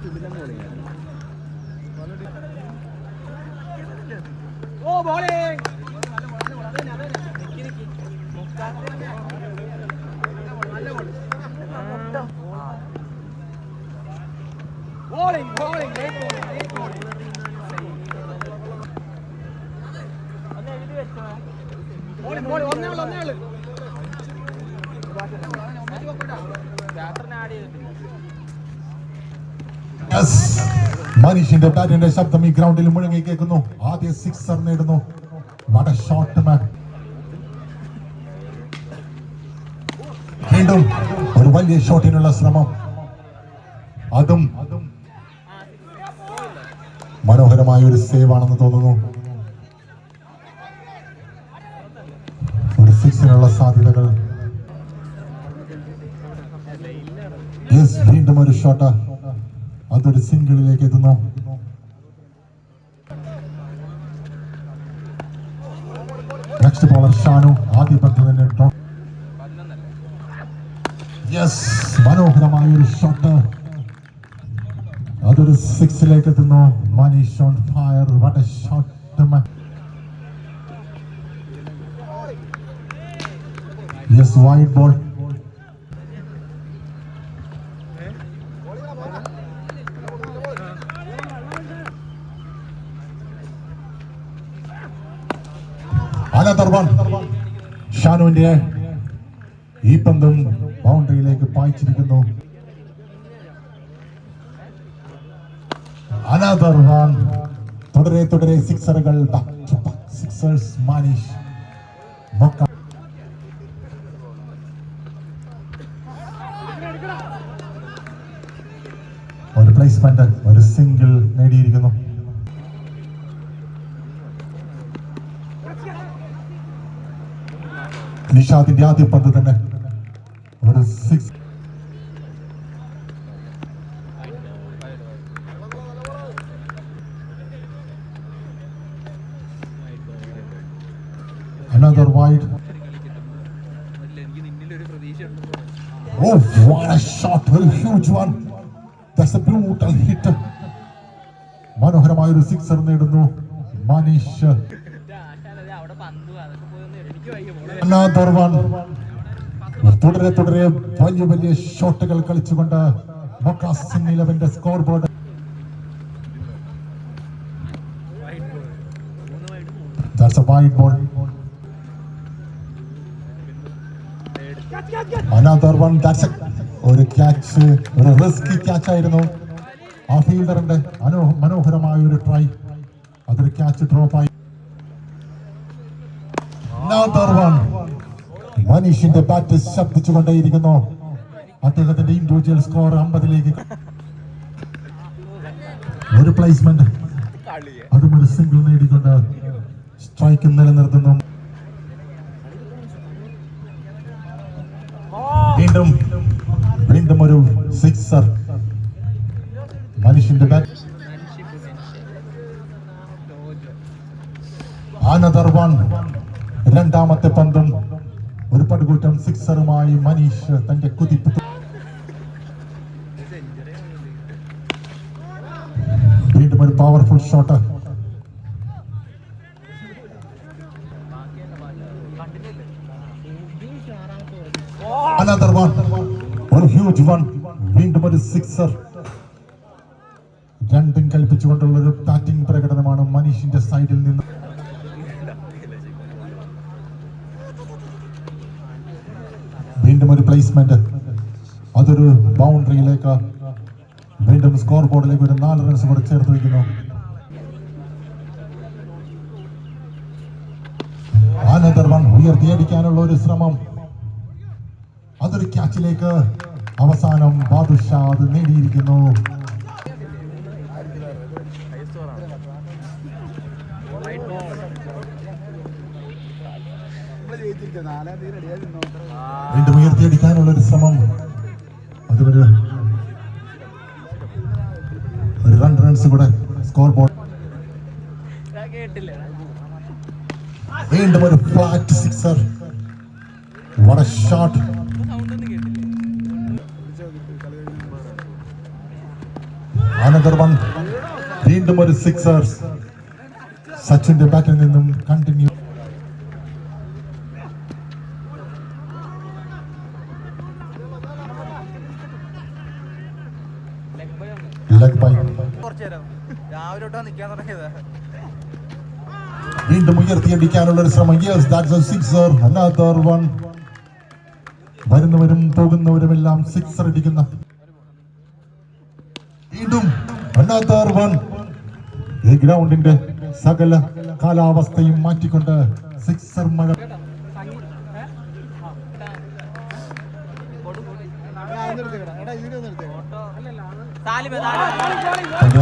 Oh, bowling! Bowling, bowling, late bowling. Bowling, bowling, ഒന്നേ ഉള്ളൂ. മനീഷിന്റെ ബാറ്റിന്റെ ശബ്ദം ഈ ഗ്രൗണ്ടിൽ മുഴങ്ങി കേൾക്കുന്നു. ആദ്യ സിക്സർ നേടുന്നു. What a shot man. വീണ്ടും ഒരു വലിയ ഷോട്ടിനുള്ള ശ്രമം, അതും മനോഹരമായ ഒരു സേവ് ആണെന്ന് തോന്നുന്നു. ഒരു സിക്സിനുള്ള സാധ്യതകൾ. വീണ്ടും ഒരു ഷോട്ട്, അതൊരു സിംഗിളിലേക്ക് എത്തുന്നു. Next bowler Shanu. ആദ്യ പന്ത് തന്നെ മനോഹരമായ ഒരു ഷോട്ട്, അതൊരു സിക്സിലേക്ക് എത്തുന്നു. Manish on fire. What a shot. Wide ball. ഷാനുവിന്റെ ഈ പന്തും ബൗണ്ടറിയിലേക്ക് പായിച്ചിരിക്കുന്നു. Another one. തുടരെ സിക്സറുകൾ. സിക്സേഴ്സ്. മനീഷ് ഒരു പ്ലേസ്മെന്റ്, ഒരു സിംഗിൾ നേടിയിരിക്കുന്നു. നിഷാദിന്റെ ആദ്യ പന്ത് തന്നെ ഒരു six. Another wide. Oh, what a shot. Very huge one. That's a brutal hit. മനോഹരമായ ഒരു സിക്സർ നേടുന്നു മനീഷ്. Another one. തുടരെ വലിയ ഷോട്ടുകൾ കളിച്ചുകൊണ്ട് മൊക്കാസിൻ 11 score board. That's a wide ball. Another one. That's ഒരു ക്യാച്ച്, ഒരു റിസ്കി ക്യാച്ച് ആയിരുന്നു. ആ ഫീൽഡറിന്റെ മനോഹരമായ ഒരു ട്രൈ, അതൊരു ക്യാച്ച് ഡ്രോപ്പ് ആയി. Another one. മനീഷിന്റെ ബാറ്റ് ശബ്ദിച്ചുകൊണ്ടേയിരിക്കുന്നു. അദ്ദേഹത്തിന്റെ ഇൻഡിവിജ്വൽ സ്കോർ 50ലേക്ക്. ഒരു പ്ലേസ്മെന്റ്, അതും ഒരു സിംഗിൾ നേടിക്കൊണ്ട് സ്ട്രൈക്ക് നിലനിർത്തുന്നു. വീണ്ടും ഒരു സിക്സർ. മനീഷിന്റെ ബാറ്റ്. Another one. രണ്ടാമത്തെ പന്തും ഒരു പടുകൂറ്റം സിക്സറുമായി മനീഷ് തന്റെ കുതിപ്പ്. വീണ്ടും ഒരു പവർഫുൾ ഷോട്ട്. Another one. ഒരു ഹ്യൂജ് വൺ. വീണ്ടും ഒരു സിക്സർ. രണ്ടും കൽപ്പിച്ചുകൊണ്ടുള്ള ഒരു ബാറ്റിംഗ് പ്രകടനമാണ് മനീഷിന്റെ സൈഡിൽ നിന്ന്. വീണ്ടും ഒരു പ്ലേസ്മെന്റ്, അതൊരു ബൗണ്ടറിയിലേക്ക്. വീണ്ടും സ്കോർ ബോർഡിലേക്ക് ഒരു 4 റൺസ് കൂടെ ചേർത്ത് വയ്ക്കുന്നു. Another one. ഉയർത്തിയടിക്കാനുള്ള ഒരു ശ്രമം, അതൊരു ക്യാച്ചിലേക്ക്. അവസാനം ബാദുഷാ അത് നേടിയിരിക്കുന്നു. വീണ്ടും ഉയർത്തിയടിക്കാനുള്ള ഒരു ശ്രമം, അതൊരു 2 റൺസ് കൂടെ സ്കോർ ബോർഡ്. വീണ്ടും ഒരു flat sixer. What a shot. Another one. വീണ്ടും ഒരു സിക്സർ സച്ചിന്റെ ബാറ്റിൽ നിന്നും കണ്ടിന്യൂ. Leg by. വീണ്ടും ഉയർത്തിയടിക്കാനുള്ള ഒരു ശ്രമം. Yes, that's a sixer. Another one. വരുന്നവരും പോകുന്നവരുമെല്ലാം സിക്സർ അടിക്കുന്ന വീണ്ടും another one. ഈ ഗ്രൗണ്ടിന്റെ സകല കാലാവസ്ഥയും മാറ്റിക്കൊണ്ട് സിക്സർ മഴ.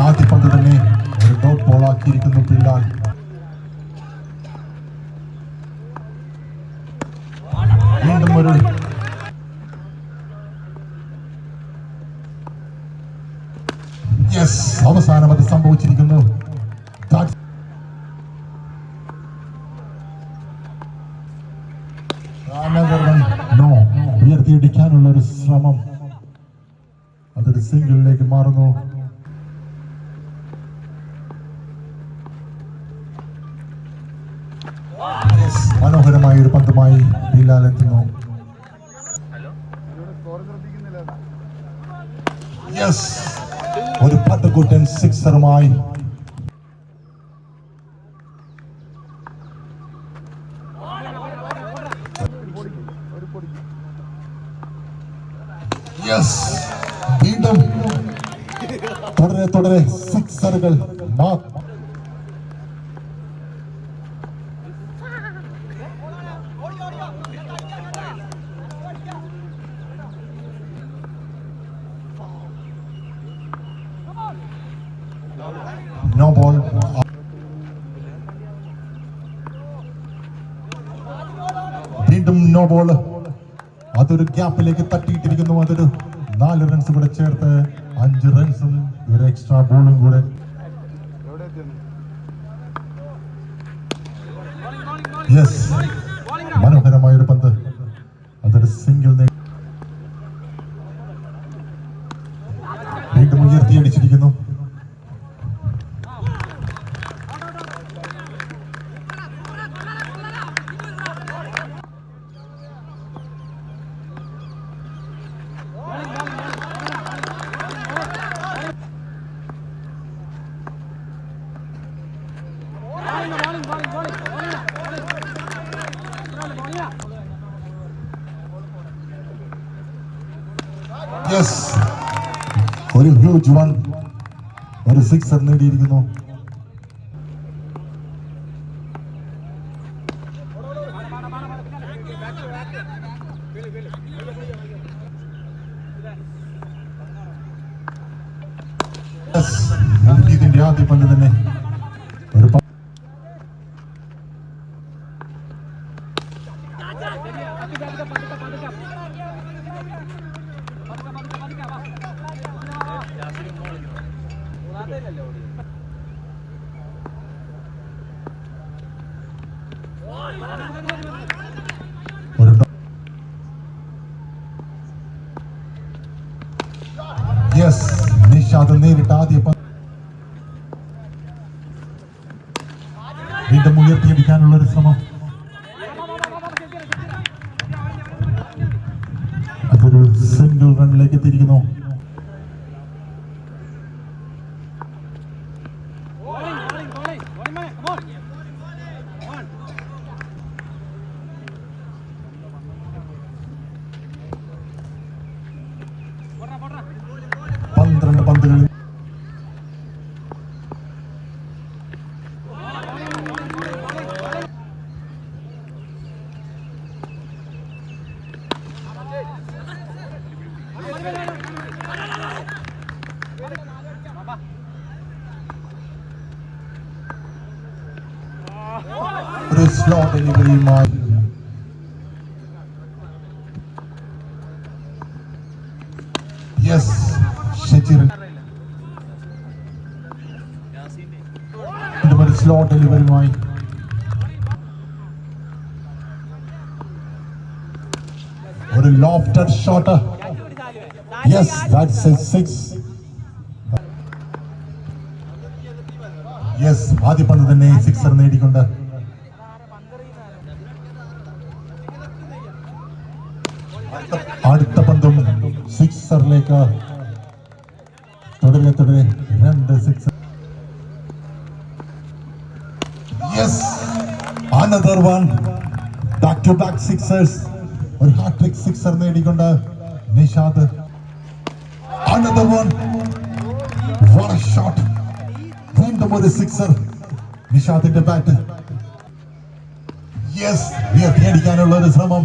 ആദ്യ പന്ത് തന്നെ ഒരു ഡോട്ട് ബോൾ ആക്കിയിരിക്കുന്നു പിള്ളാൽ. വീണ്ടും ഒരു യെസ്, അവസാനം അത് സംഭവിച്ചിരിക്കുന്നു. ഉയർത്തിയടിക്കാനുള്ള ഒരു ശ്രമം, അതൊരു സിംഗിളിലേക്ക് മാറുന്നു. മനോഹരമായ ഒരു പന്തുമായി ബിലാൽ എത്തുന്നു. യെസ്, ഒരു പട്ടുകൂട്ടൻ സിക്സറുമായി വീണ്ടും തുടരെ തുടരെ സിക്സറുകൾ. No ball. വീണ്ടും നോ ബോൾ. അതൊരു ഗ്യാപ്പിലേക്ക് തട്ടിയിട്ടിരിക്കുന്നു. അതൊരു 4 റൺസ് കൂടെ ചേർത്ത് 5 റൺസും ഒരു എക്സ്ട്രാ ബോളും കൂടെ. യെസ്, മനോഹരമായൊരു പന്ത്, അതൊരു സിംഗിൾ. വീണ്ടും ഉയർത്തിയടിച്ചിരിക്കുന്നു. യെസ്, ഒരു ഹ്യൂജ് വൺ, ഒരു സിക്സർ നേടിയിരിക്കുന്നു. ഇതിന്റെ ആദ്യ പന്ത് തന്നെ ഒരു യെസ്, നിഷാദ് നേരിട്ട് ആദ്യ പന്ത്. വീണ്ടും ഉയർത്തിയടിക്കാനുള്ള ഒരു ശ്രമം, അതൊരു സിംഗിൾ റണ്ണിലേക്ക് എത്തിയിരിക്കുന്നു. പന്തുകളിൽ ഒരു സ്ലോ ഡെലിവറിയുമായി യെസ്, ഷജീർ ഒരു സ്ലോ ഡെലിവറിയുമായി ഒരു lofted shot. Yes, that's A 6. Yes, ആദ്യ പന്ത് തന്നെ സിക്സർ നേടിക്കൊണ്ട് അടുത്ത പന്തും സിക്സറിലേക്ക്. തുടരെ 2 sixer. Yes, another one. Back to back sixers. ഒരു ഹാട്രിക് സിക്സർ നേടിക്കൊണ്ട് Nishad. Another one. What a shot. വീണ്ടും ഒരു സിക്സർ. നിഷാദിന്റെ ബാറ്റ്. യെസ്, ഉയർത്തിയടിക്കാനുള്ള ഒരു ശ്രമം.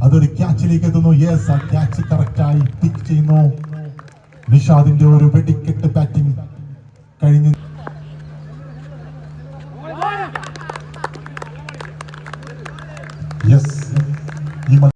അതൊരു ക്യാച്ചിലേക്ക് എത്തുന്നു. യെസ്, ആ ക്യാച്ച് കറക്റ്റായി പിക്ക് ചെയ്യുന്നു. നിഷാദിന്റെ ഒരു വെടിക്കെട്ട് ബാറ്റിംഗ് കഴിഞ്ഞ്